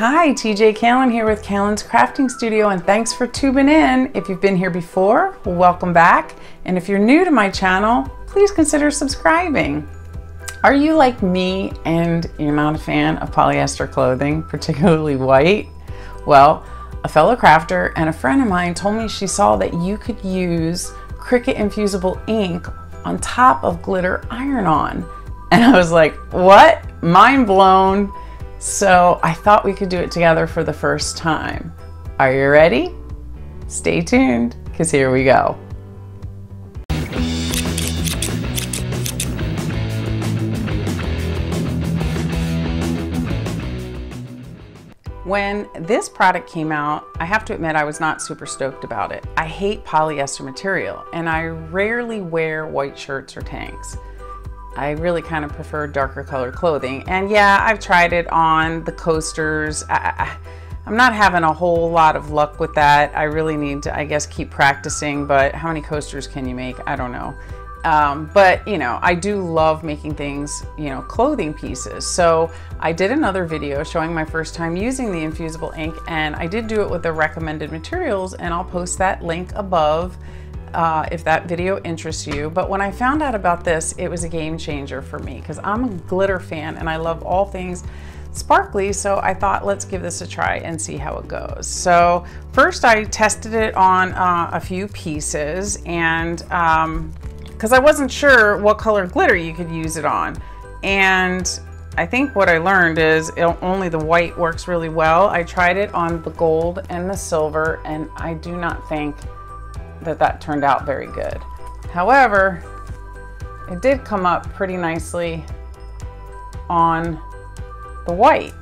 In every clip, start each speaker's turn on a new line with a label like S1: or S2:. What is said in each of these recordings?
S1: Hi, TJ Callan here with Callan's Crafting Studio, and thanks for tuning in. If you've been here before, welcome back. And if you're new to my channel, please consider subscribing. Are you like me and you're not a fan of polyester clothing, particularly white? Well, a fellow crafter and a friend of mine told me she saw that you could use Cricut Infusible ink on top of glitter iron-on. And I was like, what? Mind blown. So I thought we could do it together for the first time. Are you ready? Stay tuned, because here we go. When this product came out, I have to admit I was not super stoked about it. I hate polyester material, and I rarely wear white shirts or tanks. I really kind of prefer darker colored clothing. And yeah, I've tried it on the coasters. I'm not having a whole lot of luck with that. I really need to, I guess, keep practicing, but how many coasters can you make? I don't know. But you know, I do love making things, you know, clothing pieces. So I did another video showing my first time using the Infusible ink, and I did do it with the recommended materials, and I'll post that link above if that video interests you. But when I found out about this, it was a game changer for me because I'm a glitter fan and I love all things sparkly. So I thought, let's give this a try and see how it goes. So first I tested it on a few pieces, and because I wasn't sure what color glitter you could use it on. And I think what I learned is only the white works really well. I tried it on the gold and the silver, and I do not think that turned out very good. However, it did come up pretty nicely on the white.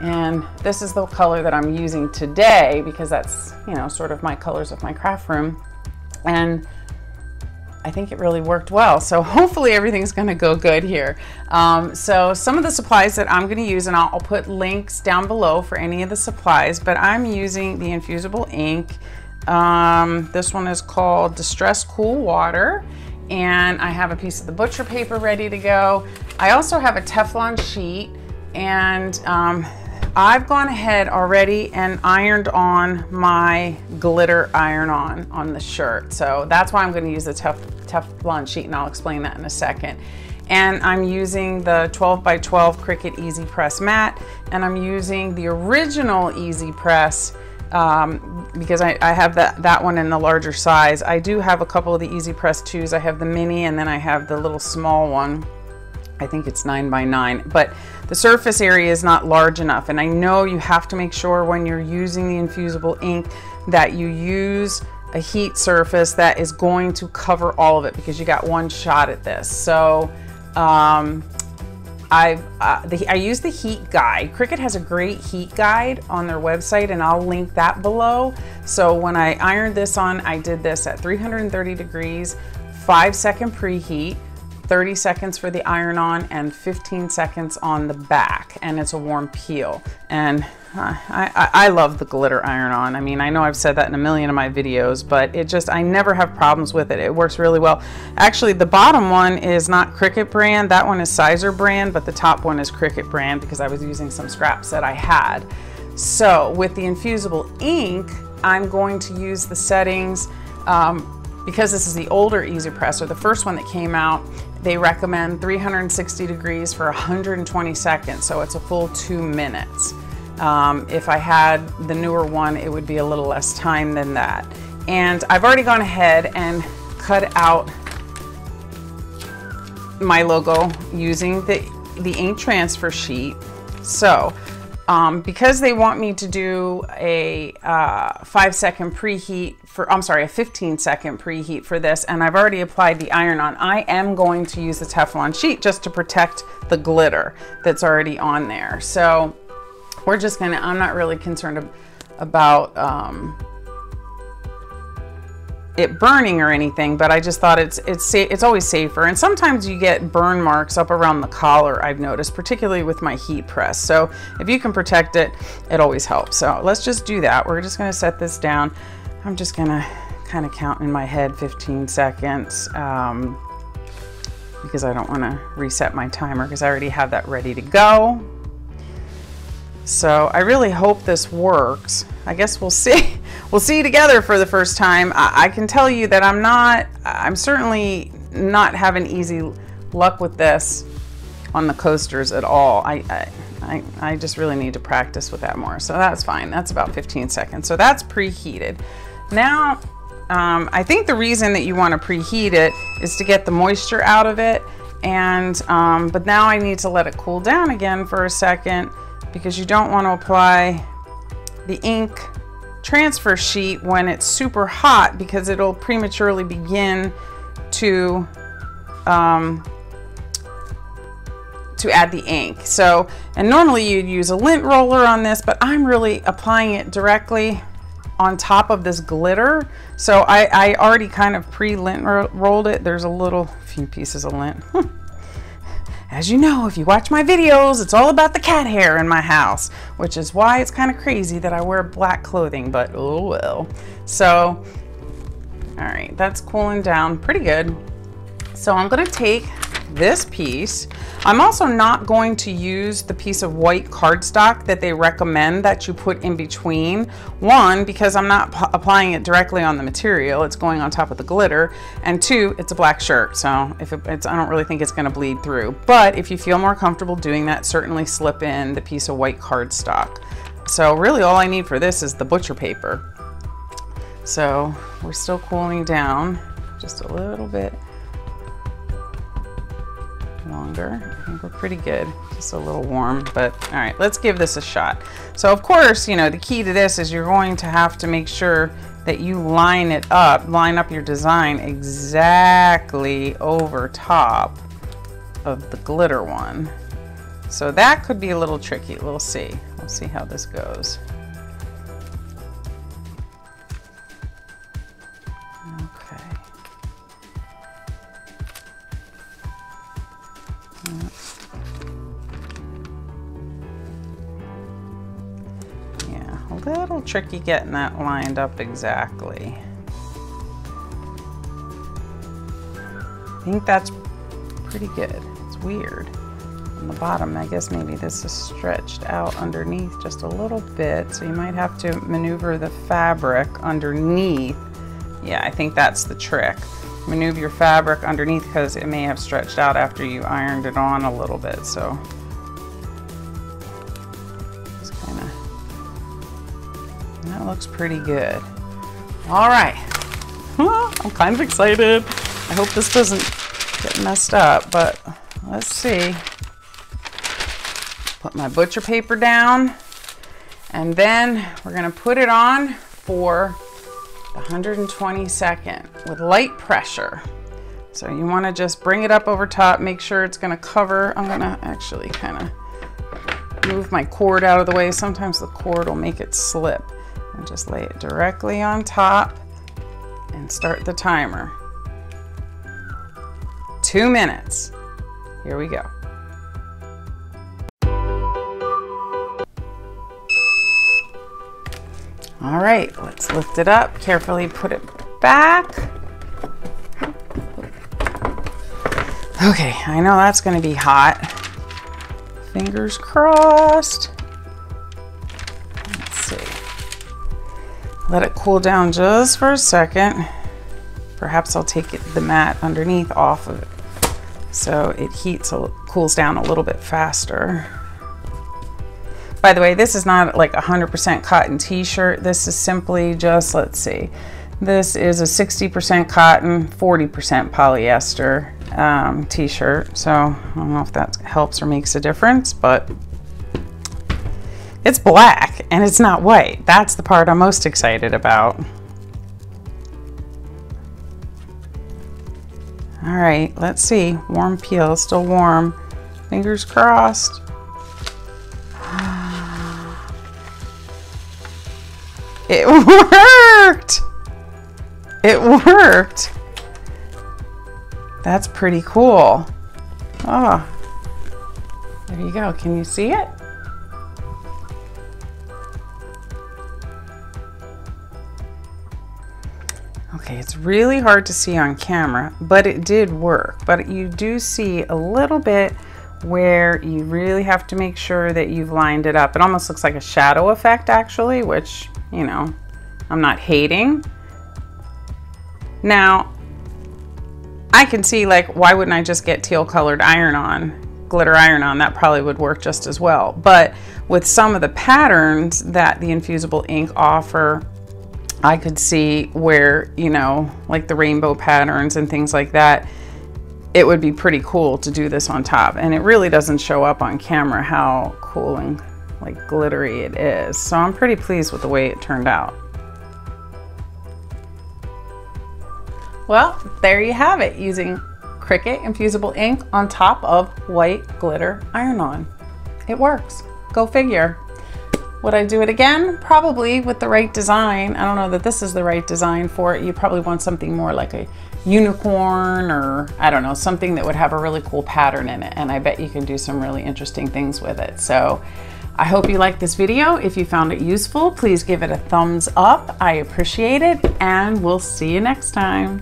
S1: And this is the color that I'm using today because that's, you know, sort of my colors of my craft room. And I think it really worked well. So hopefully everything's gonna go good here. So some of the supplies that I'm gonna use, and I'll put links down below for any of the supplies, but I'm using the Infusible ink. This one is called Distress Cool Water, and I have a piece of the butcher paper ready to go. I also have a Teflon sheet, and I've gone ahead already and ironed on my glitter iron-on the shirt. So that's why I'm going to use the Teflon sheet, and I'll explain that in a second. And I'm using the 12 by 12 Cricut Easy Press mat, and I'm using the original Easy Press because I have that one in the larger size. I do have a couple of the Easy Press 2s. I have the mini, and then I have the little small one. I think it's 9 by 9, but the surface area is not large enough. And I know you have to make sure when you're using the Infusible ink that you use a heat surface that is going to cover all of it, because you got one shot at this. So I use the heat guide. Cricut has a great heat guide on their website, and I'll link that below. So when I ironed this on, I did this at 330 degrees, 5-second preheat, 30 seconds for the iron on, and 15 seconds on the back, and it's a warm peel. And I love the glitter iron on. I mean, I know I've said that in a million of my videos, but it just, I never have problems with it. It works really well. Actually, the bottom one is not Cricut brand. That one is Sizer brand, but the top one is Cricut brand because I was using some scraps that I had. So with the Infusible ink, I'm going to use the settings, because this is the older Easy Press, or the first one that came out. They recommend 360 degrees for 120 seconds, so it's a full 2 minutes. If I had the newer one, it would be a little less time than that. And I've already gone ahead and cut out my logo using the ink transfer sheet. So because they want me to do a 5-second preheat for, I'm sorry, a 15-second preheat for this, and I've already applied the iron on, I am going to use the Teflon sheet just to protect the glitter that's already on there. So we're just gonna, I'm not really concerned about it burning or anything, but I just thought it's always safer. And sometimes you get burn marks up around the collar, I've noticed, particularly with my heat press. So if you can protect it, it always helps. So let's just do that. We're just gonna set this down. I'm just gonna kind of count in my head 15 seconds because I don't wanna reset my timer because I already have that ready to go. So I really hope this works. I guess we'll see. We'll see together for the first time. I can tell you that I'm certainly not having easy luck with this on the coasters at all. I just really need to practice with that more. So that's fine. That's about 15 seconds. So that's preheated. Now, I think the reason that you want to preheat it is to get the moisture out of it. And, but now I need to let it cool down again for a second, because you don't want to apply the ink transfer sheet when it's super hot, because it'll prematurely begin to add the ink. So, and normally you'd use a lint roller on this, but I'm really applying it directly on top of this glitter. So I already kind of pre-lint rolled it. There's a few pieces of lint. As you know, if you watch my videos, it's all about the cat hair in my house, which is why it's kind of crazy that I wear black clothing, but oh well. So, all right, that's cooling down pretty good. So I'm gonna take this piece. I'm also not going to use the piece of white cardstock that they recommend that you put in between. One, because I'm not applying it directly on the material, it's going on top of the glitter. And two, it's a black shirt, so I don't really think it's gonna bleed through. But if you feel more comfortable doing that, certainly slip in the piece of white cardstock. So really all I need for this is the butcher paper. So we're still cooling down just a little bit longer. I think we're pretty good, just a little warm, but all right, let's give this a shot. So of course, you know, the key to this is you're going to have to make sure that you line up your design exactly over top of the glitter one. So that could be a little tricky. We'll see how this goes. A little tricky getting that lined up exactly. I think that's pretty good. It's weird. On the bottom, I guess maybe this is stretched out underneath just a little bit, so you might have to maneuver the fabric underneath. Yeah, I think that's the trick. Maneuver your fabric underneath, because it may have stretched out after you ironed it on a little bit, so. That looks pretty good. All right. I'm kind of excited. I hope this doesn't get messed up, but let's see. Put my butcher paper down, and then we're gonna put it on for 120 seconds with light pressure. So you wanna just bring it up over top, make sure it's gonna cover. I'm gonna actually kind of move my cord out of the way. Sometimes the cord will make it slip. And just lay it directly on top and start the timer. 2 minutes. Here we go. All right, let's lift it up, carefully put it back. Okay, I know that's gonna be hot. Fingers crossed. Let's see. Let it cool down just for a second. Perhaps I'll take the mat underneath off of it so it cools down a little bit faster. By the way, this is not like 100% cotton t-shirt. This is simply just, let's see. This is a 60% cotton, 40% polyester t-shirt. So I don't know if that helps or makes a difference, but it's black and it's not white. That's the part I'm most excited about. All right, let's see. Warm peel, still warm. Fingers crossed. It worked! It worked! That's pretty cool. Oh, there you go. Can you see it? Okay, it's really hard to see on camera, but it did work. But you do see a little bit where you really have to make sure that you've lined it up. It almost looks like a shadow effect actually, which, you know, I'm not hating. Now, I can see, like, why wouldn't I just get teal colored iron-on, glitter iron-on? That probably would work just as well. But with some of the patterns that the Infusible ink offer, I could see where, you know, like the rainbow patterns and things like that, it would be pretty cool to do this on top. And it really doesn't show up on camera how cool and like glittery it is. So I'm pretty pleased with the way it turned out. Well, there you have it, using Cricut Infusible ink on top of white glitter iron-on. It works. Go figure. Would I do it again? Probably, with the right design. I don't know that this is the right design for it. You probably want something more like a unicorn, or I don't know, something that would have a really cool pattern in it. And I bet you can do some really interesting things with it. So I hope you liked this video. If you found it useful, please give it a thumbs up. I appreciate it, and we'll see you next time.